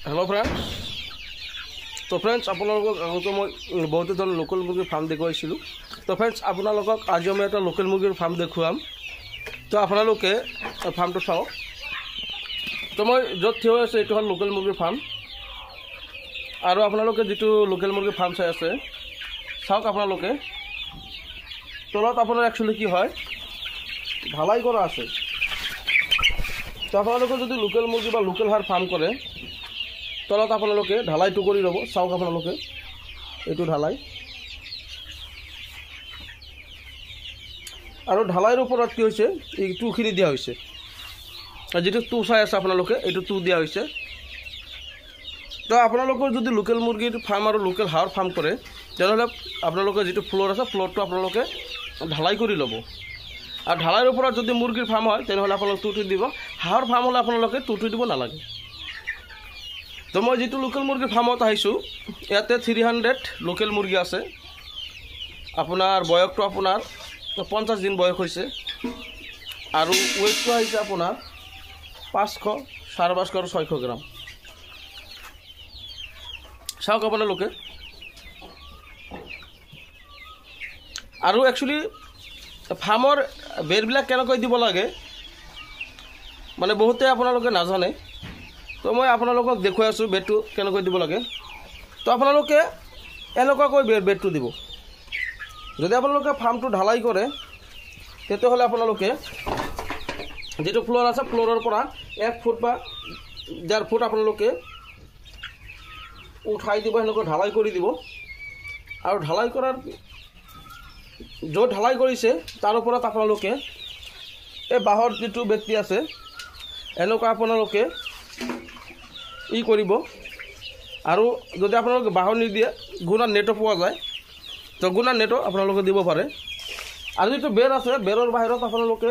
Hello friends तो friends आगे मैं बहुत धरण लोकल मुर्गी फार्म देखुवाइছিলোঁ तो फ्रेंड्स आपलोक आज मैं एट लोकल मुर्गिर फार्म देखुवाम तो आपलोके फार्म तो चाওক तो मैं जो थी आछो ये लोकल मुर्गिर फार्म और आपलोके जी लोकल मुर्गिर फार्म चाई आछे चाওক आपलोके तलत आपनार एक्चुअली कि है ढालाई करा आछे तो आपलोके जो लोकल मुर्गी बा लोकल हार फार्म करे तलत आपलोके ढालाइटो करि लब चाওক आपलोके एटु ढालाई और ढालाइर ऊपर कि होइसे এই টুখিনি দিয়া হইছে আর যেটো টু চাই আছে आपलोके एटु टू দিয়া হইছে तो आपलोके যদি लोकल मुर्गिर फार्म और लोकल हार फार्म करे तेनहले आपलोके जेटु फ्लोर আছে फ्लोरটো आपलोके ढालाई करि लब और ढालाइर ऊपर যদি मुर्गिर फार्म হয় तेनहले आपलोके टुटि দিব हार फार्म হলে आपलोके टुटि দিব नालागे तो मैं जी लोकल मुर्गी फार्मत इते 300 लोकल मुर्गी आछे आपनार बयसटो आपनार 50 दिन बयस और वेटटो आइছে आपनार 500 550 और 600 ग्राम चाওক आपलोके और एक्चुअली फार्मर बेरबिलाक केनेকৈ দিব লাগে মানে बहुते आपलोके नाजाने तो मैं आपलोक देखुवाई आसो बेडटो केनेকৈ দিব লাগে तो आपलोके एनेकुवाকৈ बेडटो দিব যদি आपलोके फार्मটো ढालाई करे तेतियाह'লে आपलोके जेटो फ्लोर आछे फ्लोरर পৰা 1 फुट बा 1.5 फुट आपलोके उठाई দিব हेनेকৈ ढालाई কৰি দিব और ढालाई करार जो ढालाई কৰিছে तार ওপৰত आपलोके এই বাহৰ যেটো ব্যক্তি আছে এনেকুৱা आपलोके ই কৰিব আৰু যদি আপোনালোকে বাহৰ নিদিয়ে গুণা নেটো পোৱা যায় তো গুণা নেটো আপোনালোকে দিব পাৰে আৰু যেটো বেৰ আছে বেৰৰ বাহিৰত আপোনালোকে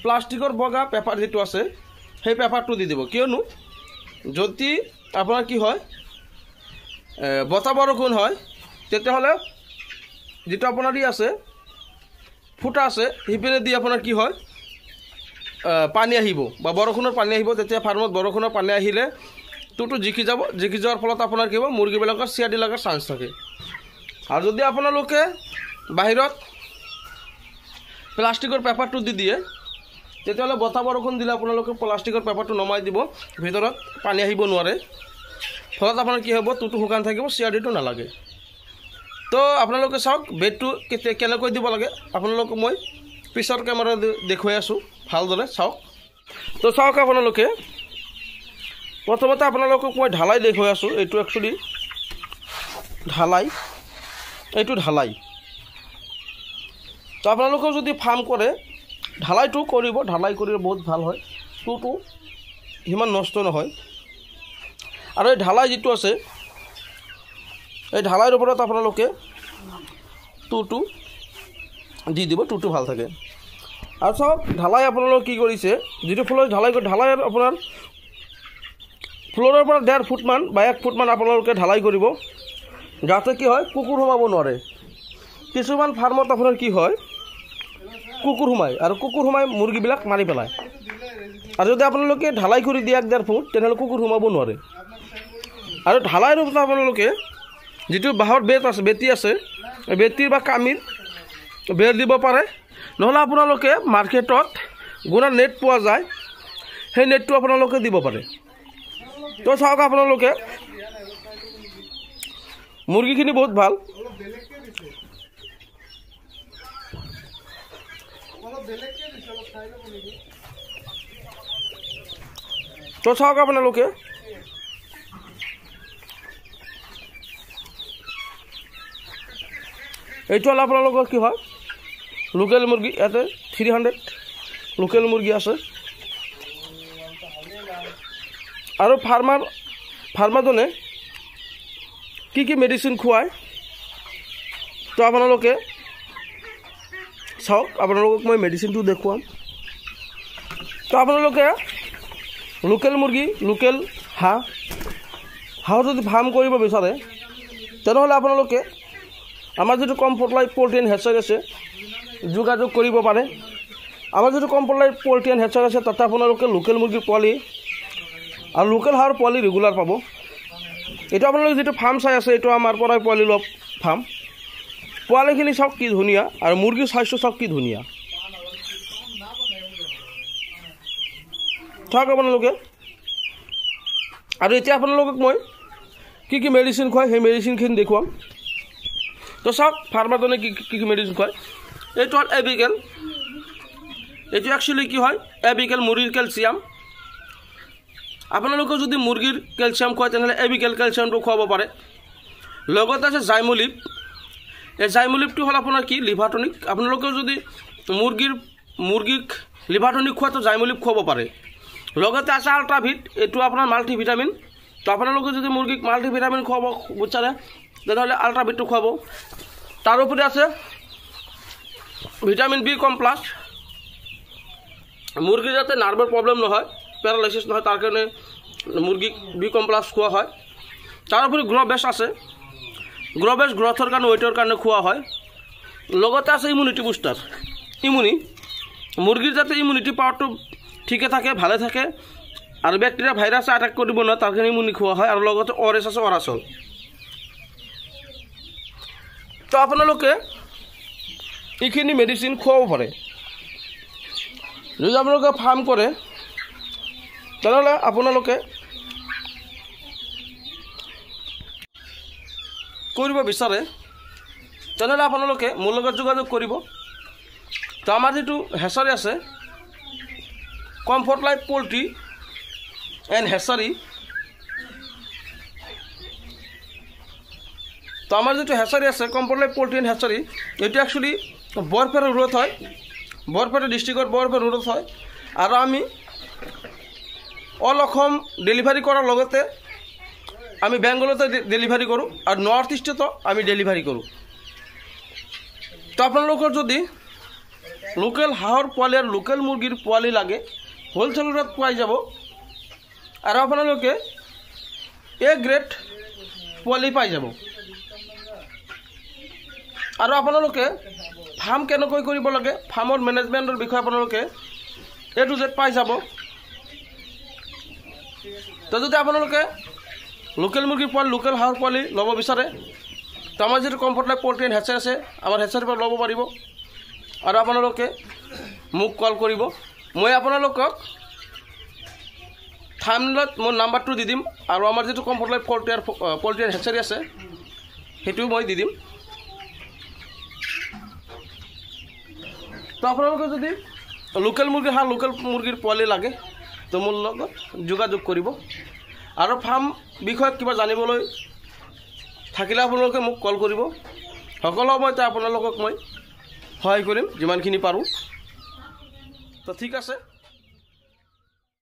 প্লাষ্টিকৰ বগা পেপাৰ যেটো আছে সেই পেপাৰটো দি দিব কিয়নো যদি আপোনাৰ কি হয় বতাহ বৰষুণ হয় তেতিয়াহ'লে যেটো আপোনাৰ ই আছে ফুটা আছে হিপিনে দি আপোনাৰ কি হয় पानी आहिब बा बरखुणर पानी आहिब तेतिया फार्मत बरखुणर पानी आहिले टुटु जिकी जाब जिकी जोৱাৰ फলত আপোনাৰ কি হ'ব मुर्गीবিলাকৰ চিয়াদি লাগাৰ চান্স থাকে আৰু যদি আপোনালোকে বাহিৰত প্লাষ্টিকৰ পেপাৰটো দি দিয়ে তেতিয়াহ'লে বতাহ বৰষুণ দিলে আপোনালোকে প্লাষ্টিকৰ পেপাৰটো নমাই দিব ভিতৰত পানী আহিব নোৱাৰে ফলত আপোনাৰ কি হ'ব টুটু শুকান থাকিব চিয়াদিটো নালাগে তো আপোনালোকে চাওক বেডটো কেনেকৈ দিব লাগে আপোনালোকক মই পিছৰ কেমেৰা দেখুৱাই আছো ভালদৰে চাওক তো চাওক আপোনালোকে প্ৰথমতে আপোনালোকক মই ঢালাই দেখুৱাই আছো এইটো একচুয়ালি ঢালাই এইটো ঢালাই তো আপোনালোকে যদি ফাৰ্ম কৰে ঢালাইটো কৰিব ঢালাই কৰিলে বহুত ভাল হয় টুটু হিমান নষ্ট নহয় আৰু এই ঢালাই যেটো আছে এই ঢালাইৰ ওপৰত আপোনালোকে টুটু দি দিব টুটু ভাল থাকে और सब ढालाई आपलोक कि करिছে जेटो फ्लोर ढालाई ढालाई आपनार फ्लोरर पर 1.5 फुट मान बा 1 फुट मान आपलोके ढालाई करिब जाते कि হয় कुकुर हुमाब नरे किछुमान फार्मत आपनार कि হয় कुकुर हुमाय और कुकुर हुमाय मुर्गी बिलाक मारि पेलाय और जदि आपलोके ढालाई करि दिया 1.5 फुट तेनहले कुकुर हुमाब नरे और ढालाइर ओपरत आपलोके जेटो बाहर बेत আছে बेती আছে बेतीर बा कामिर बेर দিব पारे নহলে আপোনালোকে মার্কেটত গুণা নেট পোৱা যায় সেই নেটটো আপোনালোকে দিব পাৰে তো চাওক আপোনালোকে মুৰ্গীখিনি বহুত ভাল তো চাওক আপোনালোকে এইটো হল আপোনালোকৰ কি হয় लोकल मुर्गी इते 300 लोकल मुर्गी आछे और फार्मारजने कि मेडिसिन खुवाय तो आपलोके चाওক आपलोक मैं मेडिसिन तो देखुवाम तो आपलोके लोकल मुर्गी लोकल हाँह जो फार्म करिब बिचारे तेनहले आपलोके आमार जो कम्फर्ट लाइफ पोल्ट्री एंड हेचेरी आछे যোগাযোগ কৰিব পাৰে আমাৰ যেটো কম্পলাইট পোল্ট্ৰি এণ্ড হেচাৰ আছে তাতে আপোনালোকে লোকেল মুৰ্গীৰ পোৱালি আৰু লোকেল হাঁহৰ পোৱালি ৰেগুলাৰ পাব। এইটো আপোনালোকে যিটো ফাৰ্ম চাই আছে এইটো আমাৰ পৰাই পোৱালি লোৱা ফাৰ্ম। পোৱালিখিনি চাওক কি ধুনীয়া আৰু মুৰ্গীৰ চাইজটো চাওক কি ধুনীয়া। চাওক আপোনালোকে। আৰু এতিয়া আপোনালোকক মই কি কি মেডিচিন খুৱাই সেই মেডিচিনখিনি দেখুৱাম। তো চাওক ফাৰ্মাৰজনে কি কি মেডিচিন খুৱায়। এইটো হ'ল এবিকেল। এইটো একচুৱেলি কি হয় এবিকেল মুৰ্গীৰ কেলছিয়াম। আপোনালোকে যদি মুৰ্গীৰ কেলছিয়াম খুৱায় তেনেহ'লে এবিকেল কেলছিয়ামটো খুৱাব পাৰে। লগতে আছে জাইমলিপ। এই জাইমলিপটো হ'ল আপোনাৰ কি লিভাৰ টনিক। আপোনালোকে যদি মুৰ্গীক লিভাৰ টনিক খুৱায় তো জাইমলিপ খুৱাব পাৰে। লগতে আছে আল্ট্ৰাভিট। এইটো আপোনাৰ মাল্টিভিটামিন। তো আপোনালোকে যদি মুৰ্গীক মাল্টিভিটামিন খুৱাব বিচাৰে তেনেহ'লে আল্ট্ৰাভিটটো খুৱাব। তাৰোপৰি আছে ভিটামিন বি কমপ্লাছ। মুৰ্গীৰ যাতে নাৰ্ভৰ প্ৰব্লেম নহয়, পেৰালাইচিছ নহয়, তাৰ কাৰণে মুৰ্গীক বি কমপ্লাছ খোৱা হয়। তাৰোপৰি গ্ৰ'বেছ আছে। গ্ৰ'বেছ গ্ৰ'থৰ কাৰণে ৱেইটৰ কাৰণে খোৱা হয়। লগতে আছে ইমিউনিটি বুষ্টাৰ। মুৰ্গীৰ যাতে ইমিউনিটি পাৱাৰটো ঠিকে থাকে, ভালে থাকে আৰু বেক্টেৰিয়া ভাইৰাছে এটাক কৰিব নোৱাৰে তাৰ কাৰণে ইমিউনি খোৱা হয়। আৰু লগতে অৰেছ আছে অৰাচল। তো আপোনালোকে এইখিনি মেডিচিন খুৱাব পাৰে। যদি আপোনালোকে ফাৰ্ম কৰে তেনেহ'লে আপোনালোকে কৰিব বিচাৰে তেনেহ'লে আপোনালোকে মোৰ লগত যোগাযোগ কৰিব। তো আমাৰ যিটো হেচাৰী আছে কমফৰ্ট লাইফ পল্ট্ৰি এণ্ড হেচাৰী, তো আমাৰ যিটো হেচাৰী আছে কমফৰ্ট লাইফ পল্ট্ৰি এণ্ড হেচাৰী এইটো একচুৱেলি বৰপেটা ৰোডত হয়। বৰপেটা ডিষ্ট্ৰিক্টৰ বৰপেটা ৰোডত হয়। আৰু আমি অল অসম ডেলিভাৰী কৰাৰ লগতে আমি বেংগলতে ডেলিভাৰী কৰোঁ আৰু নৰ্থ ইষ্টতো আমি ডেলিভাৰী কৰোঁ। তো আপোনালোকৰ যদি লোকেল হাঁহৰ পোৱালি আৰু লোকেল মুৰ্গীৰ পোৱালি লাগে হোলচেলত পোৱাই যাব। আৰু আপোনালোকে এ গ্ৰেড পোৱালি পাই যাব। আৰু আপোনালোকে ফাৰ্ম কেনেকৈ কৰিব লাগে ফাৰ্মৰ মেনেজমেণ্টৰ বিষয়ে আপোনালোকে এ টু জেড পাই যাব। তো যদি আপোনালোকে লোকেল মুৰ্গীৰ পোৱালি লোকেল হাঁহৰ পোৱালি ল'ব বিচাৰে তো আমাৰ যিটো কমফৰ্ট লাইফ পল্ট্ৰি এণ্ড হেচাৰী আছে আমাৰ হেচাৰীৰ পৰা ল'ব পাৰিব। আৰু আপোনালোকে মোক কল কৰিব। মই আপোনালোকক থাম্বনেইলত মোৰ নাম্বাৰটো দি দিম আৰু আমাৰ যিটো কমফৰ্ট লাইফ পল্ট্ৰি এণ্ড হেচাৰী আছে সেইটোও মই দি দিম। তো আপোনালোকে যদি লোকেল মুৰ্গীৰ হাঁহ লোকেল মুৰ্গীৰ পোৱালি লাগে তো মোৰ লগত যোগাযোগ কৰিব। আৰু ফাৰ্ম বিষয়ত কিবা জানিবলৈ থাকিলে আপোনালোকে মোক কল কৰিব। সকলো সময়তে আপোনালোকক মই সহায় কৰিম যিমানখিনি পাৰোঁ। তো ঠিক আছে।